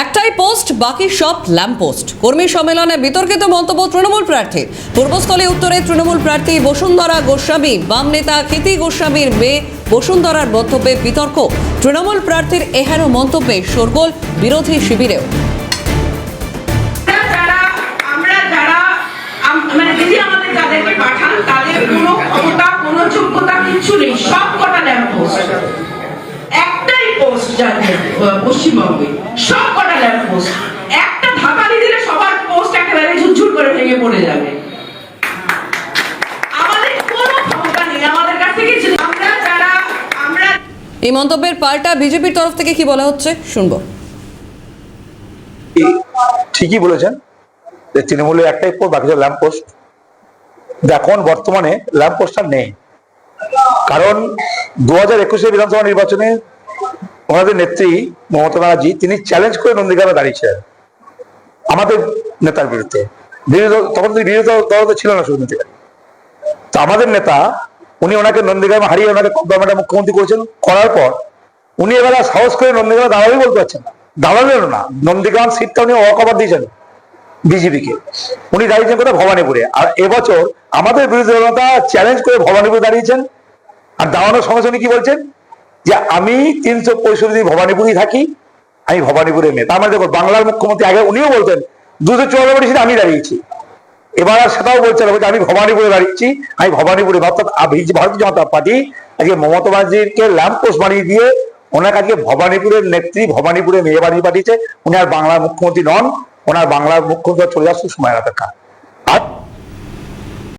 একটাই পোস্ট, বাকি সব ল্যাম্প পোস্ট। কর্মী সম্মেলনে বিতর্কিত মন্তব্য তৃণমূল প্রার্থীর। পূর্বস্থলী উত্তরে তৃণমূল প্রার্থী বসুন্ধরা গোস্বামী, বাম নেতা কীর্তি গোস্বামীর মেয়ে বসুন্ধরার মন্তব্যে বিতর্ক। তৃণমূল প্রার্থীর এহেন মন্তব্যে শোরগোল বিরোধী শিবিরেও। পশ্চিমবঙ্গে সব কটা ল্যাম্প পোস্ট, একটা ধাক্কা দিলে সবার পোস্ট একেবারে ঝুরঝুর করে ভেঙে পড়ে যাবে। আমাদের কোনো ক্ষমতা নেই, আমাদের কাছ থেকে আমরা এই মন্তব্যের পাল্টা বিজেপির তরফ থেকে কি বলা হচ্ছে শুনবো। ঠিকই বলেছেন যে তৃণমূলের একটাই পোস্ট, বাকি সব ল্যাম্প পোস্ট। এখন বর্তমানে ল্যাম্প পোস্ট আর নেই, কারণ 2021 বিধানসভা নির্বাচনে ওনাদের নেত্রী মমতা ব্যানার্জি তিনি চ্যালেঞ্জ করে নন্দীগ্রামে দাঁড়িয়েছিলেন আমাদের নেতার বিরুদ্ধে। তখন বিরোধী দল ছিল না শুধু নেতা, তো আমাদের নেতা উনি ওনাকে নন্দীগ্রামে হারিয়ে ওনাকে গভর্নমেন্টের মুখ্যমন্ত্রী করেছেন। করার পর উনি এবার সাহস করে নন্দীগ্রামে দাঁড়াবেই বলতে পারছেন না, দাঁড়ালেন না। নন্দীগ্রাম সিটটা উনি অকভার দিয়েছেন বিজেপিকে। উনি দাঁড়িয়েছেন কোথায়? ভবানীপুরে। আর এবছর আমাদের বিরোধী দলনেতা চ্যালেঞ্জ করে ভবানীপুরে দাঁড়িয়েছেন। আর দাঁড়ানোর সঙ্গে সঙ্গে কি বলছেন যে আমি 365 ভবানীপুরেই থাকি, আমি ভবানীপুরে মেয়ে। তার মানে দেখো, বাংলার মুখ্যমন্ত্রী আগে উনিও বলতেন 274 সিটে আমি দাঁড়িয়েছি, এবার আর সেটাও বলছেন আমি ভবানীপুরে দাঁড়িয়েছি, আমি ভবানীপুরে। অর্থাৎ ভারতীয় জনতা পার্টি আজকে মমতা ব্যানার্জিকে ল্যাম্প পোস্ট বানিয়ে দিয়ে ওনাকে আজকে ভবানীপুরের নেত্রী, ভবানীপুরে মেয়ে বানিয়ে পাঠিয়েছে। উনি আর বাংলার মুখ্যমন্ত্রী নন, ওনার বাংলার মুখ্যমন্ত্রী চলে যাওয়ার সময় অপেক্ষা। আর